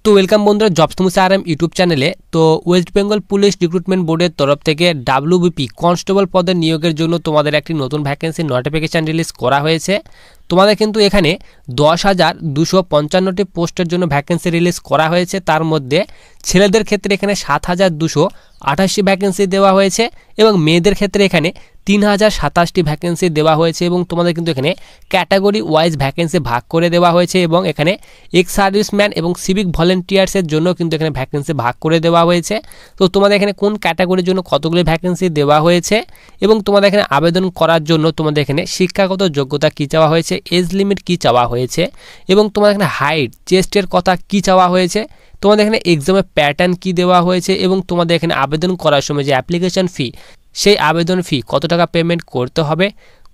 তো ওয়েলকাম বন্ধুরা জবস মুসা RM YouTube চ্যানেলে। তো ওয়েস্ট বেঙ্গল পুলিশ রিক্রুটমেন্ট বোর্ডের তরফ থেকে ডাব্লিউবিপি কনস্টেবল পদের নিয়োগের জন্য তোমাদের একটি নতুন ভ্যাকেন্সি নোটিফিকেশান রিলিজ করা হয়েছে। তোমাদের কিন্তু এখানে 10,255টি পোস্টের জন্য ভ্যাকেন্সি রিলিজ করা হয়েছে। তার মধ্যে ছেলেদের ক্ষেত্রে এখানে 7,288 ভ্যাকেন্সি দেওয়া হয়েছে এবং মেয়েদের ক্ষেত্রে এখানে 3,027টি ভ্যাকেন্সি দেওয়া হয়েছে এবং তোমাদের কিন্তু এখানে ক্যাটাগরি ওয়াইজ ভ্যাকেন্সি ভাগ করে দেওয়া হয়েছে এবং এখানে এক্স সার্ভিসম্যান এবং সিভিক ভলেন্টিয়ার্সের জন্য কিন্তু এখানে ভ্যাকেন্সি ভাগ করে দেওয়া হয়েছে। তো তোমাদের এখানে কোন ক্যাটাগরির জন্য কতগুলি ভ্যাকেন্সি দেওয়া হয়েছে এবং তোমাদের এখানে আবেদন করার জন্য তোমাদের এখানে শিক্ষাগত যোগ্যতা কী চাওয়া হয়েছে, এজ লিমিট কী চাওয়া হয়েছে এবং তোমাদের এখানে হাইট চেস্টের কথা কী চাওয়া হয়েছে, তোমাদের এখানে এক্সামের প্যাটার্ন কী দেওয়া হয়েছে এবং তোমাদের এখানে আবেদন করার সময় যে অ্যাপ্লিকেশন ফি, সেই আবেদন ফি কত টাকা পেমেন্ট করতে হবে,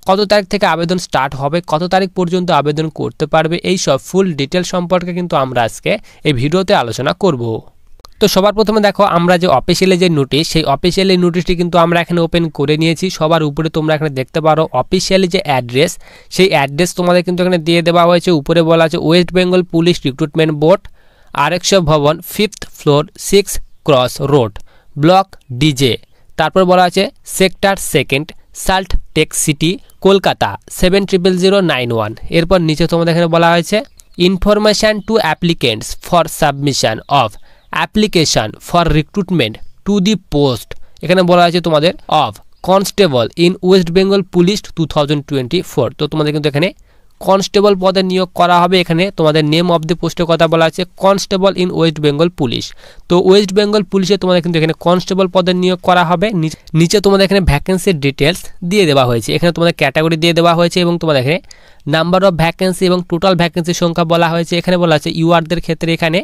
কত তারিখ থেকে আবেদন স্টার্ট হবে, কত তারিখ পর্যন্ত আবেদন করতে পারবে, এই সব ফুল ডিটেল সম্পর্কে কিন্তু আমরা আজকে এই ভিডিওতে আলোচনা করব। তো সবার প্রথমে দেখো আমরা যে অফিসিয়ালি যে নোটিশ, সেই অফিসিয়ালি নোটিশটি কিন্তু আমরা এখানে ওপেন করে নিয়েছি। সবার উপরে তোমরা এখানে দেখতে পারো অফিসিয়ালি যে অ্যাড্রেস, সেই অ্যাড্রেস তোমাদের কিন্তু এখানে দিয়ে দেওয়া হয়েছে। উপরে বলা আছে West Bengal police recruitment board, আরেকশো ভবন, 5th floor, 6 cross road, block DJ. তারপর বলা আছে sector 2, salt tech city, Kolkata 700091। এরপর নিচে তোমাদের এখানে বলা হয়েছে information to applicants for submission of application for recruitment to the post. এখানে বলা আছে তোমাদের of constable in West Bengal police 2024। তো তোমাদের কিন্তু এখানে কনস্টেবল পদে নিয়োগ করা হবে। এখানে তোমাদের নেম অফ দি পোস্টের কথা বলা আছে constable in West Bengal police. তো ওয়েস্ট বেঙ্গল পুলিশে তোমাদের কিন্তু এখানে কনস্টেবল পদে নিয়োগ করা হবে। নিচে তোমাদের এখানে ভ্যাকেন্সির ডিটেলস দিয়ে দেওয়া হয়েছে। এখানে তোমাদের ক্যাটাগরি দিয়ে দেওয়া হয়েছে এবং তোমাদের এখানে নাম্বার অফ ভ্যাকেন্সি এবং টোটাল ভ্যাকেন্সির সংখ্যা বলা হয়েছে। এখানে বলা আছে ইউআরদের ক্ষেত্রে এখানে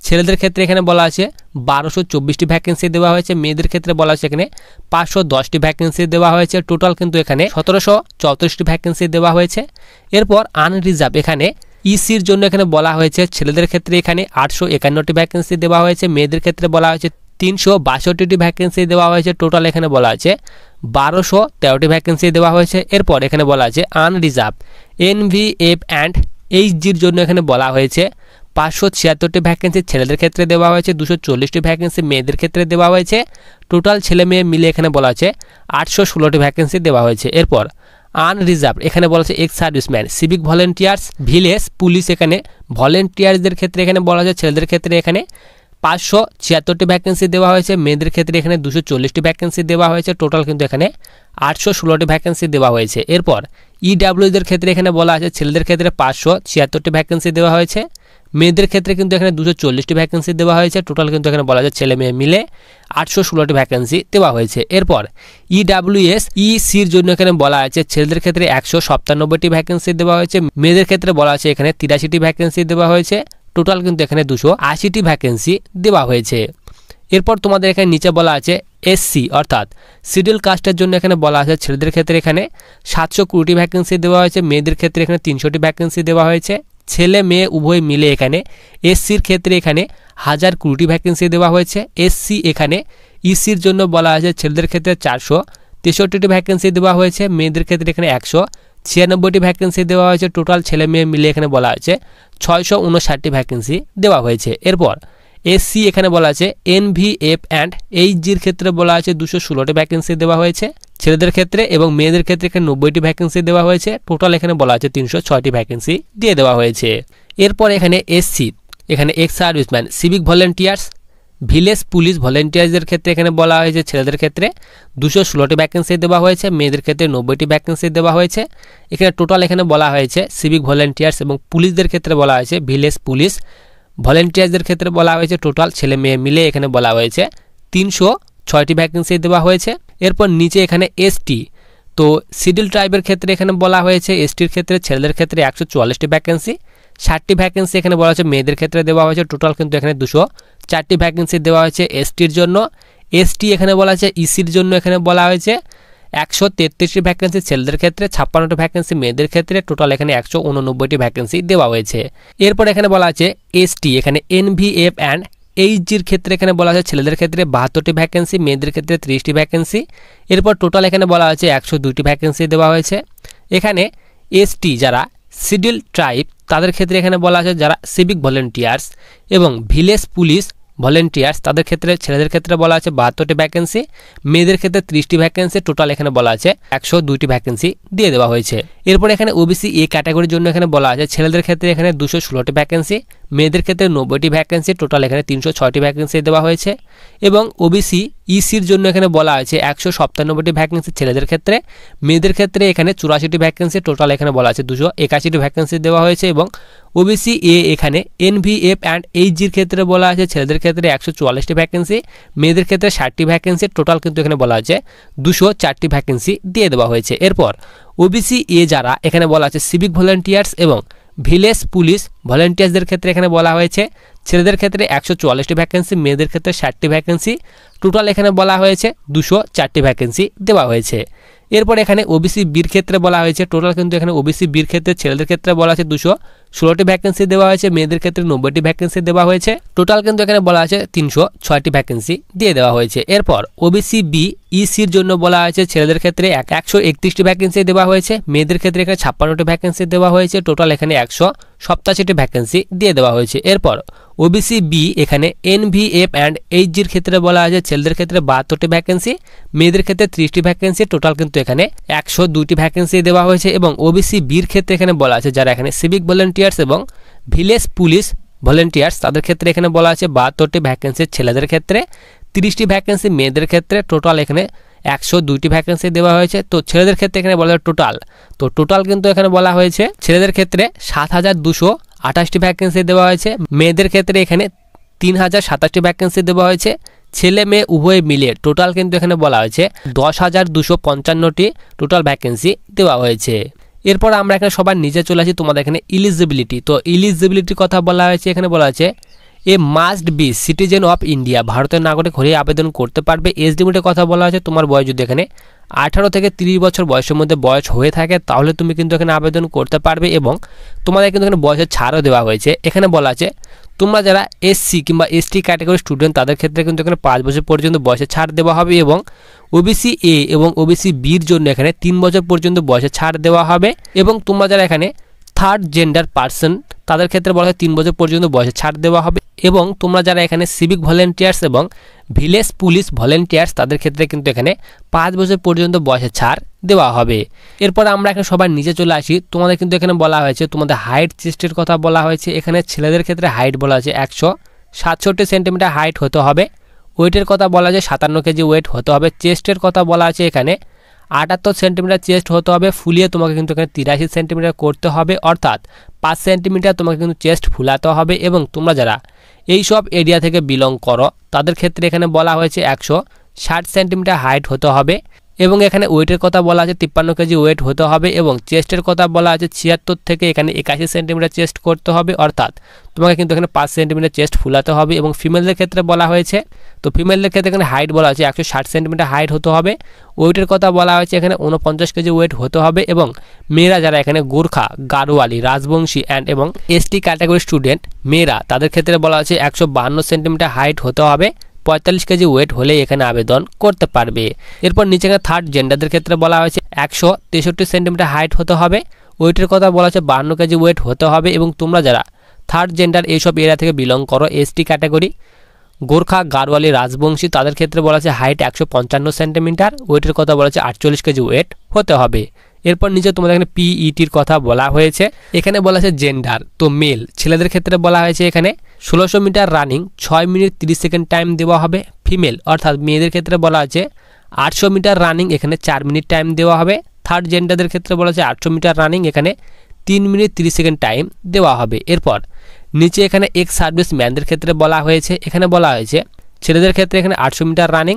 ছেলেদের ক্ষেত্রে এখানে বলা আছে 1224টি ভ্যাকেন্সি দেওয়া হয়েছে, মেয়েদের ক্ষেত্রে বলা আছে এখানে 510টি ভ্যাকেন্সি দেওয়া হয়েছে। টোটাল কিন্তু এখানে 1734টি ভ্যাকেন্সি দেওয়া হয়েছে। এরপর আনরিজার্ভ এখানে ইসির জন্য এখানে বলা হয়েছে ছেলেদের ক্ষেত্রে এখানে 851টি ভ্যাকেন্সি দেওয়া হয়েছে, মেয়েদের ক্ষেত্রে বলা হয়েছে 362টি ভ্যাকেন্সি দেওয়া হয়েছে। টোটাল এখানে বলা আছে 1213টি ভ্যাকেন্সি দেওয়া হয়েছে। এরপর এখানে বলা আছে আনরিজার্ভ এনভিএফ অ্যান্ড এইচজির জন্য এখানে বলা হয়েছে 576টি ভ্যাকেন্সি ছেলেদের ক্ষেত্রে দেওয়া হয়েছে, 240টি ভ্যাকেন্সি মেয়েদের ক্ষেত্রে দেওয়া হয়েছে। টোটাল ছেলে মেয়ে মিলে এখানে বলা আছে 816টি ভ্যাকেন্সি দেওয়া হয়েছে। এরপর আনরিজার্ভ এখানে বলা আছে x serviceman, civic volunteers, village police. এখানে ভলেন্টিয়ার্সদের ক্ষেত্রে এখানে বলা আছে ছেলেদের ক্ষেত্রে এখানে 576টি ভ্যাকেন্সি দেওয়া হয়েছে, মেয়েদের ক্ষেত্রে এখানে 240টি ভ্যাকেন্সি দেওয়া হয়েছে। টোটাল কিন্তু এখানে 816টি ভ্যাকেন্সি দেওয়া হয়েছে। এরপর ইডাব্লিউদের ক্ষেত্রে এখানে বলা আছে ছেলেদের ক্ষেত্রে 576টি ভ্যাকেন্সি দেওয়া হয়েছে, মেয়েদের ক্ষেত্রে কিন্তু এখানে 240টি ভ্যাকেন্সি দেওয়া হয়েছে। টোটাল কিন্তু এখানে বলা যায় ছেলে মেয়ে মিলে 816টি ভ্যাকেন্সি দেওয়া হয়েছে। এরপর ইডাব্লিউএস ইসির জন্য এখানে বলা আছে ছেলেদের ক্ষেত্রে 197টি ভ্যাকেন্সি দেওয়া হয়েছে, মেয়েদের ক্ষেত্রে বলা আছে এখানে 83টি ভ্যাকেন্সি দেওয়া হয়েছে। টোটাল কিন্তু এখানে 280টি ভ্যাকেন্সি দেওয়া হয়েছে। এরপর তোমাদের এখানে নিচে বলা আছে এসসি অর্থাৎ শিডিউল কাস্টের জন্য এখানে বলা আছে ছেলেদের ক্ষেত্রে এখানে 720টি ভ্যাকেন্সি দেওয়া হয়েছে, মেয়েদের ক্ষেত্রে এখানে 300টি ভ্যাকেন্সি দেওয়া হয়েছে। ছেলে মেয়ে উভয় মিলে এখানে এসসির ক্ষেত্রে এখানে 1020টি ভ্যাকেন্সি দেওয়া হয়েছে। এসসি এখানে ইসির জন্য বলা আছে ছেলেদের ক্ষেত্রে 463টি ভ্যাকেন্সি দেওয়া হয়েছে, মেয়েদের ক্ষেত্রে এখানে 196টি ভ্যাকেন্সি দেওয়া হয়েছে। টোটাল ছেলে মেয়ে মিলে এখানে বলা আছে 659টি ভ্যাকেন্সি দেওয়া হয়েছে। এরপর এসসি এখানে বলা আছে এনভিএফ অ্যান্ড এইচজির ক্ষেত্রে বলা আছে 216টি ভ্যাকেন্সি দেওয়া হয়েছে ছেলেদের ক্ষেত্রে এবং মেয়েদের ক্ষেত্রে এখানে 90টি ভ্যাকেন্সি দেওয়া হয়েছে। টোটাল এখানে বলা আছে 306টি ভ্যাকেন্সি দিয়ে দেওয়া হয়েছে। এরপর এখানে এসসি এখানে ex serviceman, civic volunteers, village police ভলেন্টিয়ার্সদের ক্ষেত্রে এখানে বলা হয়েছে ছেলেদের ক্ষেত্রে 216টি ভ্যাকেন্সি দেওয়া হয়েছে, মেয়েদের ক্ষেত্রে 90টি ভ্যাকেন্সি দেওয়া হয়েছে। এখানে টোটাল এখানে বলা হয়েছে সিভিক ভলেন্টিয়ার্স এবং পুলিশদের ক্ষেত্রে বলা হয়েছে ভিলেজ পুলিশ ভলেন্টিয়ার্সদের ক্ষেত্রে বলা হয়েছে টোটাল ছেলে মেয়ে মিলে এখানে বলা হয়েছে 306টি ভ্যাকেন্সি দেওয়া হয়েছে। এরপর নিচে এখানে এসটি তো শিডিউল ট্রাইবের ক্ষেত্রে এখানে বলা হয়েছে এসটির ক্ষেত্রে ছেলেদের ক্ষেত্রে 144টি ভ্যাকেন্সি, 60টি ভ্যাকেন্সি এখানে বলা হয়েছে মেয়েদের ক্ষেত্রে দেওয়া হয়েছে। টোটাল কিন্তু এখানে 204টি ভ্যাকেন্সি দেওয়া হয়েছে এসটির জন্য। এসটি এখানে বলা হয়েছে ইসির জন্য এখানে বলা হয়েছে 133টি ভ্যাকেন্সি ছেলেদের ক্ষেত্রে, 56টি ভ্যাকেন্সি মেয়েদের ক্ষেত্রে। টোটাল এখানে 189টি ভ্যাকেন্সি দেওয়া হয়েছে। এরপর এখানে বলা আছে এসটি এখানে এনভিএফ অ্যান্ড এইচজির ক্ষেত্রে এখানে বলা আছে ছেলেদের ক্ষেত্রে 72টি ভ্যাকেন্সি, মেয়েদের ক্ষেত্রে 30টি ভ্যাকেন্সি। এরপর টোটাল এখানে বলা আছে 102টি ভ্যাকেন্সি দেওয়া হয়েছে। এখানে এসটি যারা শিডিউল ট্রাইব তাদের ক্ষেত্রে এখানে বলা আছে যারা সিভিক ভলেন্টিয়ার্স এবং ভিলেজ পুলিশ ভলেন্টিয়ার্স তাদের ক্ষেত্রে ছেলেদের ক্ষেত্রে বলা আছে 72টি ভ্যাকেন্সি, মেয়েদের ক্ষেত্রে 30টি ভ্যাকেন্সি, টোটাল এখানে বলা আছে 102টি ভ্যাকেন্সি দিয়ে দেওয়া হয়েছে। এরপর এখানে ওবিসি এ ক্যাটাগরির জন্য এখানে বলা আছে ছেলেদের ক্ষেত্রে এখানে 216টি ভ্যাকেন্সি, মেয়েদের ক্ষেত্রে 90টি ভ্যাকেন্সি, টোটাল এখানে 306টি ভ্যাকেন্সি দেওয়া হয়েছে। এবং ওবিসি ইসির জন্য এখানে বলা আছে 197টি ভ্যাকেন্সি ছেলেদের ক্ষেত্রে, মেয়েদের ক্ষেত্রে এখানে 84টি ভ্যাকেন্সি, টোটাল এখানে বলা আছে 281টি ভ্যাকেন্সি দেওয়া হয়েছে। এবং ওবিসি এ এখানে এনভিএফ অ্যান্ড এইচজির ক্ষেত্রে বলা আছে ছেলেদের ক্ষেত্রে 144টি ভ্যাকেন্সি, মেয়েদের ক্ষেত্রে 60টি ভ্যাকেন্সি, টোটাল কিন্তু এখানে বলা আছে 204টি ভ্যাকেন্সি দিয়ে দেওয়া হয়েছে। এরপর ওবিসি এ যারা এখানে বলা আছে সিভিক ভলেন্টিয়ার্স এবং ভিলেজ পুলিশ ভলেন্টিয়ার্সদের ক্ষেত্রে এখানে বলা হয়েছে ছেলেদের ক্ষেত্রে 144টি ভ্যাকেন্সি, মেয়েদের ক্ষেত্রে 60টি ভ্যাকেন্সি, টোটাল এখানে বলা হয়েছে 204টি ভ্যাকেন্সি দেওয়া হয়েছে। এরপর এখানে ওবিসি বির ক্ষেত্রে বলা হয়েছে টোটাল কিন্তু এখানে ওবিসি বির ক্ষেত্রে ছেলেদের ক্ষেত্রে বলা আছে 216টি ভ্যাকেন্সি দেওয়া হয়েছে, মেয়েদের ক্ষেত্রে 90টি ভ্যাকেন্সি দেওয়া হয়েছে, টোটাল কিন্তু এখানে বলা আছে 306টি ভ্যাকেন্সি দিয়ে দেওয়া হয়েছে। এরপর ওবিসি বি ইসির জন্য বলা হয়েছে ছেলেদের ক্ষেত্রে 131টি ভ্যাকেন্সি দেওয়া হয়েছে, মেয়েদের ক্ষেত্রে এখানে 56টি ভ্যাকেন্সি দেওয়া হয়েছে, টোটাল এখানে 187টি ভ্যাকেন্সি দিয়ে দেওয়া হয়েছে। এরপর ওবিসি বি এখানে এনভিএফ অ্যান্ড এইচজির ক্ষেত্রে বলা আছে ছেলেদের ক্ষেত্রে 72টি ভ্যাকেন্সি, মেয়েদের ক্ষেত্রে 30টি ভ্যাকেন্সি, টোটাল কিন্তু এখানে 102টি ভ্যাকেন্সি দেওয়া হয়েছে। এবং ওবিসি বির ক্ষেত্রে এখানে বলা আছে যারা এখানে সিভিক ভলেন্টিয়ার্স এবং ভিলেজ পুলিশ ভলেন্টিয়ার্স তাদের ক্ষেত্রে এখানে বলা আছে 72টি ভ্যাকেন্সি ছেলেদের ক্ষেত্রে, 30টি ভ্যাকেন্সি মেয়েদের ক্ষেত্রে, টোটাল এখানে 102টি ভ্যাকেন্সি দেওয়া হয়েছে। তো ছেলেদের ক্ষেত্রে এখানে বলা হয় টোটাল কিন্তু এখানে বলা হয়েছে ছেলেদের ক্ষেত্রে 7228টি ভ্যাকেন্সি দেওয়া হয়েছে, মেয়েদের ক্ষেত্রে এখানে 3027টি ভ্যাকেন্সি দেওয়া হয়েছে, ছেলে মেয়ে উভয় মিলে টোটাল কিন্তু এখানে বলা হয়েছে 10,255টি টোটাল ভ্যাকেন্সি দেওয়া হয়েছে। এরপর আমরা এখানে সবার নিচে চলে আসি তোমাদের এখানে ইলিজিবিলিটি। তো ইলিজিবিলিটির কথা বলা হয়েছে, এখানে বলা হয়েছে a must be citizen of India, ভারতের নাগরিক হয়ে আবেদন করতে পারবে। এজ লিমিটের কথা বলা হয়েছে তোমার বয়স যদি এখানে 18 থেকে 30 বছর বয়সের মধ্যে বয়স হয়ে থাকে তাহলে তুমি কিন্তু এখানে আবেদন করতে পারবে। এবং তোমাদের কিন্তু এখানে বয়সের ছাড়ও দেওয়া হয়েছে। এখানে বলা আছে তোমরা যারা এসসি কিংবা এসটি ক্যাটাগরি স্টুডেন্ট তাদের ক্ষেত্রে কিন্তু এখানে 5 বছর পর্যন্ত বয়সের ছাড় দেওয়া হবে। এবং ওবিসি এ এবং ওবিসি বির জন্য এখানে 3 বছর পর্যন্ত বয়সের ছাড় দেওয়া হবে। এবং তোমরা যারা এখানে থার্ড জেন্ডার পার্সন তাদের ক্ষেত্রে বলা হয় 3 বছর পর্যন্ত বয়সে ছাড় দেওয়া হবে। এবং তোমরা যারা এখানে সিভিক ভলেন্টিয়ার্স এবং ভিলেজ পুলিশ ভলেন্টিয়ার্স তাদের ক্ষেত্রে কিন্তু এখানে 5 বছর পর্যন্ত বয়সে ছাড় দেওয়া হবে। এরপর আমরা এখানে সবার নিচে চলে আসি। তোমাদের কিন্তু এখানে বলা হয়েছে তোমাদের হাইট চেস্টের কথা বলা হয়েছে। এখানে ছেলেদের ক্ষেত্রে হাইট বলা আছে 167 সেন্টিমিটার হাইট হতে হবে, ওয়েটের কথা বলা আছে 57 কেজি ওয়েট হতে হবে, চেস্টের কথা বলা আছে এখানে 78 সেন্টিমিটার চেস্ট হতে হবে, ফুলিয়ে তোমাকে কিন্তু এখানে 83 সেন্টিমিটার করতে হবে, অর্থাৎ 5 সেন্টিমিটার তোমাকে কিন্তু চেস্ট ফুলাতে হবে। এবং তোমরা যারা এই সব এরিয়া থেকে বিলং করো তাদের ক্ষেত্রে এখানে বলা হয়েছে 160 সেন্টিমিটার হাইট হতে হবে। এবং এখানে ওয়েটের কথা বলা আছে 53 কেজি ওয়েট হতে হবে। এবং চেস্টের কথা বলা আছে 76 থেকে এখানে 81 সেন্টিমিটার চেস্ট করতে হবে, অর্থাৎ তোমাকে কিন্তু এখানে 5 সেন্টিমিটার চেস্ট ফুলাতে হবে। এবং ফিমেলদের ক্ষেত্রে বলা হয়েছে, তো ফিমেলদের ক্ষেত্রে এখানে হাইট বলা আছে 160 সেন্টিমিটার হাইট হতে হবে, ওয়েটের কথা বলা হয়েছে এখানে 49 কেজি ওয়েট হতে হবে। এবং মেয়েরা যারা এখানে গোর্খা, গাড়োয়ালি, রাজবংশী এবং এসটি ক্যাটাগরি স্টুডেন্ট মেয়েরা তাদের ক্ষেত্রে বলা আছে 152 সেন্টিমিটার হাইট হতে হবে, 45 কেজি ওয়েট হলে এখানে আবেদন করতে পারবে। এরপর নিচে থার্ড জেন্ডারদের ক্ষেত্রে বলা হয়েছে 163 সেন্টিমিটার হাইট হতে হবে, ওয়েটের কথা বলা হচ্ছে 52 কেজি ওয়েট হতে হবে। এবং তোমরা যারা থার্ড জেন্ডার এইসব এরিয়া থেকে বিলং করো, এসটি ক্যাটাগরি, গোর্খা, গাড়োয়ালি, রাজবংশী তাদের ক্ষেত্রে বলা আছে হাইট 155 সেন্টিমিটার, ওয়েটের কথা বলা আছে 48 কেজি ওয়েট হতে হবে। এরপর নিচে তোমাদের এখানে পিইটির কথা বলা হয়েছে। এখানে বলা আছে জেন্ডার, তো মেল ছেলেদের ক্ষেত্রে বলা হয়েছে এখানে 1600 metre running 6 minute 30 second time দেওয়া হবে। ফিমেল অর্থাৎ মেয়েদের ক্ষেত্রে বলা আছে 800 মিটার রানিং এখানে 4 মিনিট টাইম দেওয়া হবে। থার্ড জেন্ডারদের ক্ষেত্রে বলা আছে 800 মিটার রানিং এখানে 3 মিনিট 30 সেকেন্ড টাইম দেওয়া হবে। এরপর নিচে এখানে এক্স সার্ভিস ম্যানদের ক্ষেত্রে বলা হয়েছে, এখানে বলা হয়েছে ছেলেদের ক্ষেত্রে এখানে 800 মিটার রানিং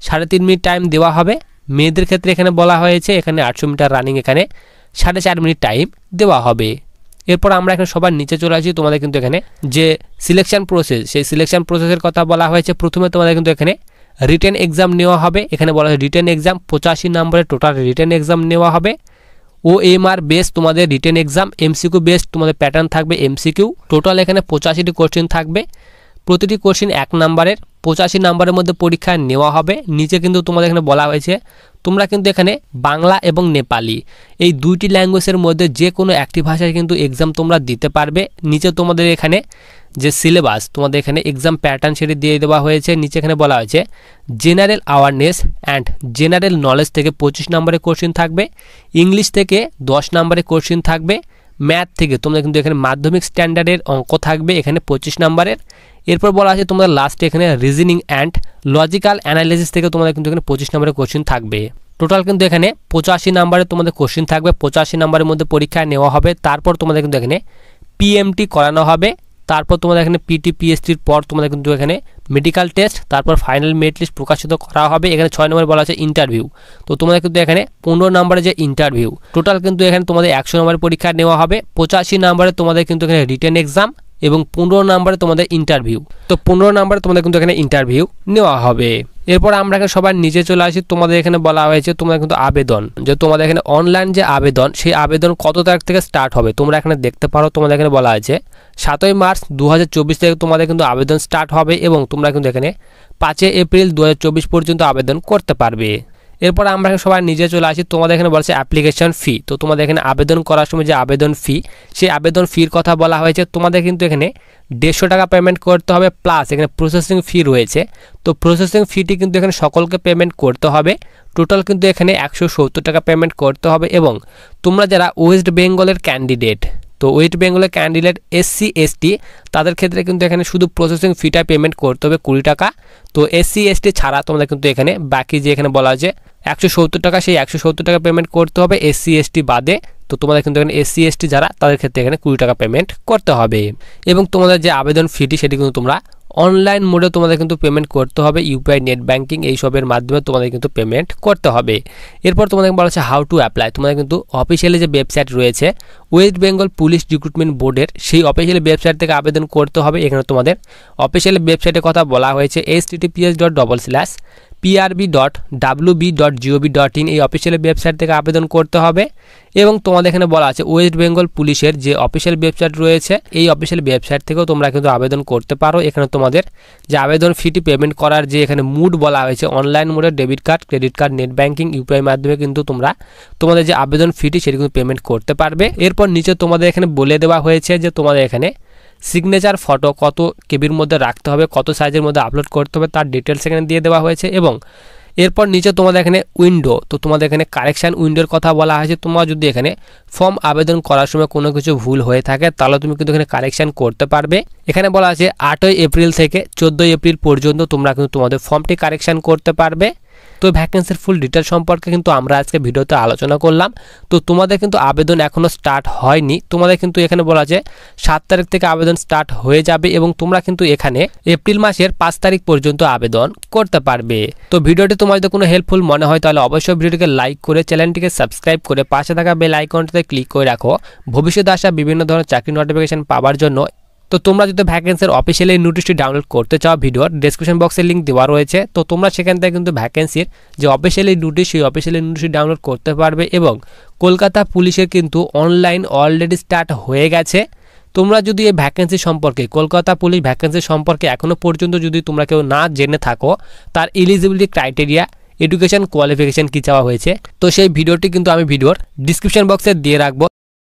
3.5 মিনিট টাইম দেওয়া হবে, মেয়েদের ক্ষেত্রে এখানে বলা হয়েছে এখানে 800 মিটার রানিং এখানে 4.5 মিনিট টাইম দেওয়া হবে। এরপর আমরা এখানে সবার নিচে চলে আসি। তোমাদের কিন্তু এখানে যে সিলেকশন প্রসেস, সেই সিলেকশন প্রসেসের কথা বলা হয়েছে। প্রথমে তোমাদের কিন্তু এখানে রিটেন এক্সাম নেওয়া হবে। এখানে বলা হয়েছে রিটেন এক্সাম 85 নম্বরের টোটাল রিটেন এক্সাম নেওয়া হবে। OMR বেস তোমাদের রিটেন এক্সাম, MCQ বেস তোমাদের প্যাটার্ন থাকবে MCQ। টোটাল এখানে 85টি কোশ্চেন থাকবে, প্রতিটি কোশ্চেন 1 নম্বরের, 85 নম্বরের মধ্যে পরীক্ষা নেওয়া হবে। নিচে কিন্তু তোমাদের এখানে বলা হয়েছে তোমরা কিন্তু এখানে বাংলা এবং নেপালি এই দুইটি ল্যাঙ্গুয়েজের মধ্যে যে কোনো একটি ভাষায় কিন্তু এক্সাম তোমরা দিতে পারবে। নিচে তোমাদের এখানে যে সিলেবাস তোমাদের এখানে এক্সাম প্যাটার্ন সেটি দিয়ে দেওয়া হয়েছে। নিচে এখানে বলা হয়েছে general awareness and general knowledge থেকে 25 নম্বরের কোশ্চেন থাকবে, ইংলিশ থেকে 10 নম্বরের কোশ্চেন থাকবে, ম্যাথ থেকে তোমরা কিন্তু এখানে মাধ্যমিক স্ট্যান্ডার্ডের অঙ্ক থাকবে এখানে 25 নম্বরের। এরপর বলা আছে তোমরা লাস্টে এখানে রিজনিং অ্যান্ড লজিক্যাল অ্যানালাইসিস থেকে তোমাদের কিন্তু এখানে 25 নম্বরের কোশ্চেন থাকবে। টোটাল কিন্তু এখানে 85 নম্বরে তোমাদের কোশ্চেন থাকবে। 85 নম্বরের মধ্যে পরীক্ষা নেওয়া হবে। তারপর তোমাদের কিন্তু এখানে পিএমটি করানো হবে। তারপর তোমাদের এখানে পিটি পিএসটির পর তোমাদের কিন্তু এখানে মেডিকেল টেস্ট, তারপর ফাইনাল মেরিট লিস্ট প্রকাশিত করা হবে। এখানে 6 নম্বরে বলা আছে ইন্টারভিউ। তো তোমাদের কিন্তু এখানে 15 নম্বরে যে ইন্টারভিউ, টোটাল কিন্তু এখানে তোমাদের 100 নম্বরের পরীক্ষা নেওয়া হবে। 85 নম্বরে তোমাদের কিন্তু এখানে রিটেন এক্সাম এবং 15 নম্বরে তোমাদের ইন্টারভিউ। তো 15 নম্বরে তোমাদের কিন্তু এখানে ইন্টারভিউ নেওয়া হবে। এরপর আমরা এখানে সবার নিচে চলে আসি। তোমাদের এখানে বলা হয়েছে তোমরা কিন্তু আবেদন, যে তোমাদের এখানে অনলাইন যে আবেদন, সেই আবেদন কত তারিখ থেকে স্টার্ট হবে তোমরা এখানে দেখতে পারো। তোমাদের এখানে বলা আছে 7 মার্চ 2024 থেকে তোমাদের কিন্তু আবেদন স্টার্ট হবে এবং তোমরা কিন্তু এখানে 5 এপ্রিল 2024 পর্যন্ত আবেদন করতে পারবে। এরপর আমরা সবাই নিজে চলে আসি। তোমাদের এখানে বলছে অ্যাপ্লিকেশন ফি। তো তোমাদের এখানে আবেদন করার সময় যে আবেদন ফি, সেই আবেদন ফির কথা বলা হয়েছে। তোমাদের কিন্তু এখানে 150 টাকা পেমেন্ট করতে হবে, প্লাস এখানে প্রসেসিং ফি রয়েছে। তো প্রসেসিং ফিটি কিন্তু এখানে সকলকে পেমেন্ট করতে হবে। টোটাল কিন্তু এখানে 170 টাকা পেমেন্ট করতে হবে। এবং তোমরা যারা ওয়েস্ট বেঙ্গলের ক্যান্ডিডেট, তো ওয়েস্ট বেঙ্গলের ক্যান্ডিডেট SC ST তাদের ক্ষেত্রে কিন্তু এখানে শুধু প্রসেসিং ফিটা পেমেন্ট করতে হবে 20 টাকা। তো SC ST ছাড়া তোমাদের কিন্তু এখানে বাকি যে এখানে বলা আছে 170 টাকা, সেই 170 টাকা পেমেন্ট করতে হবে SC ST বাদে। তো তোমাদের কিন্তু এখানে SC ST যারা তাদের ক্ষেত্রে এখানে 20 টাকা পেমেন্ট করতে হবে। এবং তোমাদের যে আবেদন ফিটি সেটি কিন্তু তোমরা অনলাইন মোডে তোমাদের কিন্তু পেমেন্ট করতে হবে। ইউপিআই, নেট ব্যাঙ্কিং এইসবের মাধ্যমে তোমাদের কিন্তু পেমেন্ট করতে হবে। এরপর তোমাদের বলা হচ্ছে হাউ টু অ্যাপ্লাই। তোমাদের কিন্তু অফিসিয়ালি যে ওয়েবসাইট রয়েছে ওয়েস্ট বেঙ্গল পুলিশ রিক্রুটমেন্ট বোর্ডের, সেই অফিসিয়ালি ওয়েবসাইট থেকে আবেদন করতে হবে। এখানে তোমাদের অফিসিয়ালি ওয়েবসাইটের কথা বলা হয়েছে https://prb.wb.gov.in এই অফিসিয়াল ওয়েবসাইট থেকে আবেদন করতে হবে। এবং তোমাদের এখানে বলা আছে ওয়েস্ট বেঙ্গল পুলিশের যে অফিসিয়াল ওয়েবসাইট রয়েছে এই অফিসিয়াল ওয়েবসাইট থেকেও তোমরা কিন্তু আবেদন করতে পারো। এখানে তোমাদের যে আবেদন ফিটি পেমেন্ট করার যে এখানে মুড বলা হয়েছে অনলাইন মোডে debit card, credit card, net banking, UPI মাধ্যমে কিন্তু তোমরা তোমাদের যে আবেদন ফিটি সেটি কিন্তু পেমেন্ট করতে পারবে। এরপর নিচে তোমাদের এখানে বলে দেওয়া হয়েছে যে তোমাদের এখানে সিগনেচার ফটো কত কেবির মধ্যে রাখতে হবে, কত সাইজের মধ্যে আপলোড করতে হবে তার ডিটেলস এখানে দিয়ে দেওয়া হয়েছে। এবং এরপর নিচে তোমাদের এখানে উইন্ডো, তো তোমাদের এখানে কারেকশান উইন্ডোর কথা বলা হয়েছে। তোমরা যদি এখানে ফর্ম আবেদন করার সময় কোনো কিছু ভুল হয়ে থাকে তাহলে তুমি কিন্তু এখানে কারেকশান করতে পারবে। এখানে বলা আছে 8 এপ্রিল থেকে 14 এপ্রিল পর্যন্ত তোমরা কিন্তু তোমাদের ফর্মটি কারেকশান করতে পারবে। তো ভ্যাকেন্সির ফুল ডিটেল সম্পর্কে কিন্তু আমরা আজকে ভিডিওতে আলোচনা করলাম। তো তোমাদের কিন্তু আবেদন এখনও স্টার্ট হয়নি। তোমাদের কিন্তু এখানে বলা আছে 7 তারিখ থেকে আবেদন স্টার্ট হয়ে যাবে এবং তোমরা কিন্তু এখানে এপ্রিল মাসের 5 তারিখ পর্যন্ত আবেদন করতে পারবে। তো ভিডিওটি তোমার যদি কোনো হেল্পফুল মনে হয় তাহলে অবশ্যই ভিডিওটিকে লাইক করে চ্যানেলটিকে সাবস্ক্রাইব করে পাশে থাকা বেল আইকনটিতে ক্লিক করে রাখো ভবিষ্যতে আসা বিভিন্ন ধরনের চাকরি নোটিফিকেশন পাওয়ার জন্য। তো তোমরা যদি ভ্যাকেন্সির অফিসিয়ালি নোটিশটি ডাউনলোড করতে চাও ভিডিওর ডেসক্রিপশন বক্সে লিঙ্ক দেওয়া রয়েছে। তো তোমরা সেখান থেকে কিন্তু ভ্যাকেন্সির যে অফিসিয়ালি নোটিশ সেই অফিসিয়ালি নোটিশটি ডাউনলোড করতে পারবে। এবং কলকাতা পুলিশের কিন্তু অনলাইন অলরেডি স্টার্ট হয়ে গেছে। তোমরা যদি এই ভ্যাকেন্সি সম্পর্কে কলকাতা পুলিশ ভ্যাকেন্সি সম্পর্কে এখনও পর্যন্ত যদি তোমরা কেউ না জেনে থাকো তার এলিজিবিলিটি ক্রাইটেরিয়া, এডুকেশন কোয়ালিফিকেশন কী চাওয়া হয়েছে, তো সেই ভিডিওটি কিন্তু আমি ভিডিওর ডিসক্রিপশন বক্সে দিয়ে রাখবো।